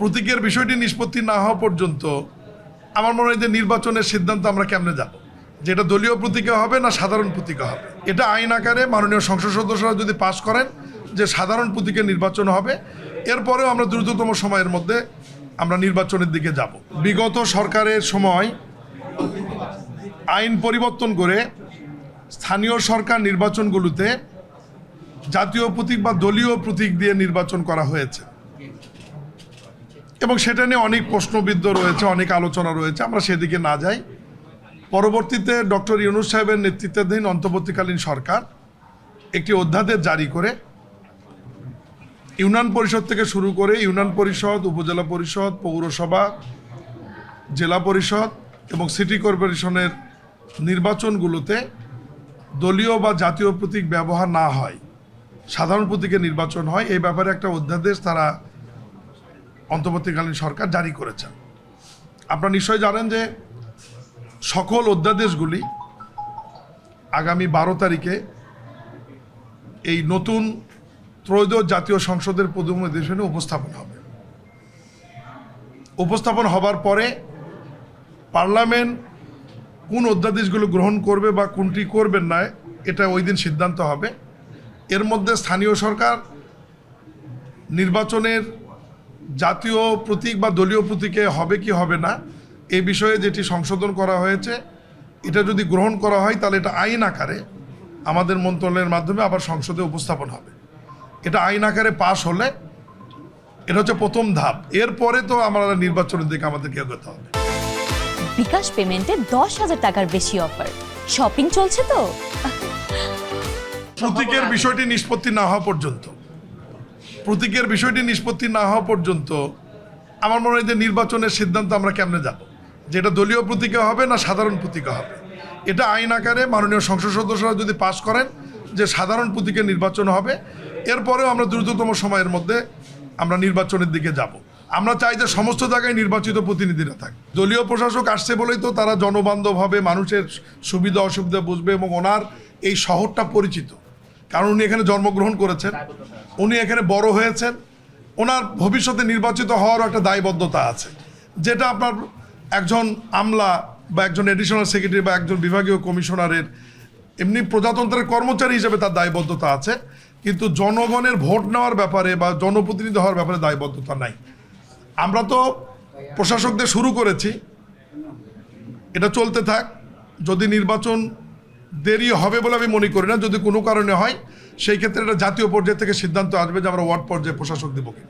প্রতীকের বিষয়টি নিষ্পত্তি না হওয়া পর্যন্ত আমার মনে হয় যে নির্বাচনের সিদ্ধান্ত আমরা কেমনে যাব, যে এটা দলীয় প্রতীকে হবে না সাধারণ প্রতীকে হবে। এটা আইন আকারে মাননীয় সংসদ সদস্যরা যদি পাশ করেন যে সাধারণ প্রতীকে নির্বাচন হবে, এরপরেও আমরা দ্রুততম সময়ের মধ্যে আমরা নির্বাচনের দিকে যাব। বিগত সরকারের সময় আইন পরিবর্তন করে স্থানীয় সরকার নির্বাচনগুলোতে জাতীয় প্রতীক বা দলীয় প্রতীক দিয়ে নির্বাচন করা হয়েছে এবং সেটা নিয়ে অনেক প্রশ্নবিদ্ধ রয়েছে, অনেক আলোচনা রয়েছে। আমরা সেদিকে না যাই। পরবর্তীতে ডক্টর ইউনূস সাহেবের নেতৃত্বাধীন অন্তর্বর্তীকালীন সরকার একটি অধ্যাদেশ জারি করে ইউনিয়ন পরিষদ থেকে শুরু করে ইউনিয়ন পরিষদ, উপজেলা পরিষদ, পৌরসভা, জেলা পরিষদ এবং সিটি কর্পোরেশনের নির্বাচনগুলোতে দলীয় বা জাতীয় প্রতীক ব্যবহার না হয়, সাধারণ প্রতীকে নির্বাচন হয়, এই ব্যাপারে একটা অধ্যাদেশ তারা অন্তর্বর্তীকালীন সরকার জারি করেছেন। আপনারা নিশ্চয়ই জানেন যে সকল অধ্যাদেশগুলি আগামী 12 তারিখে এই নতুন ত্রয়োদশ জাতীয় সংসদের প্রথম অধিবেশনে উপস্থাপন হবে। উপস্থাপন হবার পরে পার্লামেন্ট কোন অধ্যাদেশগুলো গ্রহণ করবে বা কোনটি করবেন না, এটা ওই দিন সিদ্ধান্ত হবে। এর মধ্যে স্থানীয় সরকার নির্বাচনের জাতীয় প্রতীক বা দলীয় প্রতীকে হবে কি হবে না, এই বিষয়ে যেটি সংশোধন করা হয়েছে, এটা যদি গ্রহণ করা হয় তাহলে এটা আইন আকারে আমাদের মন্ত্রণালয়ের মাধ্যমে আবার সংসদে উপস্থাপন হবে। এটা আইন আকারে পাশ হলে এটা হচ্ছে প্রথম ধাপ। এরপরে তো আমরা নির্বাচনের দিকে আমাদেরকে এগোতে হবে। বিকাশ পেমেন্টে 10,000 টাকার বেশি অফার, শপিং চলছে তো। প্রতীকের বিষয়টি নিষ্পত্তি না হওয়া পর্যন্ত আমার মনে হয় যে নির্বাচনের সিদ্ধান্ত আমরা কেমনে যাব, যে এটা দলীয় প্রতীকে হবে না সাধারণ প্রতীকে হবে। এটা আইন আকারে মাননীয় সংসদ সদস্যরা যদি পাশ করেন যে সাধারণ প্রতীকে নির্বাচন হবে, এরপরেও আমরা দ্রুততম সময়ের মধ্যে আমরা নির্বাচনের দিকে যাব। আমরা চাই যে সমস্ত জায়গায় নির্বাচিত প্রতিনিধিরা থাকে। দলীয় প্রশাসক আসছে বলেই তো তারা জনবান্ধবভাবে মানুষের সুবিধা অসুবিধা বুঝবে এবং ওনার এই শহরটা পরিচিত, কারণ উনি এখানে জন্মগ্রহণ করেছেন, উনি এখানে বড় হয়েছেন, ওনার ভবিষ্যতে নির্বাচিত হওয়ারও একটা দায়বদ্ধতা আছে, যেটা আপনার একজন আমলা বা একজন এডিশনাল সেক্রেটারি বা একজন বিভাগীয় কমিশনারের এমনি প্রজাতন্ত্রের কর্মচারী হিসেবে তার দায়বদ্ধতা আছে, কিন্তু জনগণের ভোট নেওয়ার ব্যাপারে বা জনপ্রতিনিধি হওয়ার ব্যাপারে দায়বদ্ধতা নাই। আমরা তো প্রশাসকদের শুরু করেছি, এটা চলতে থাক। যদি নির্বাচন দেরি হবে বলে আমি মনে করি না, যদি কোনো কারণে হয় সেই ক্ষেত্রে এটা জাতীয় পর্যায় থেকে সিদ্ধান্ত আসবে যে আমরা ওয়ার্ড পর্যায়ে প্রশাসক দেবো কিনা।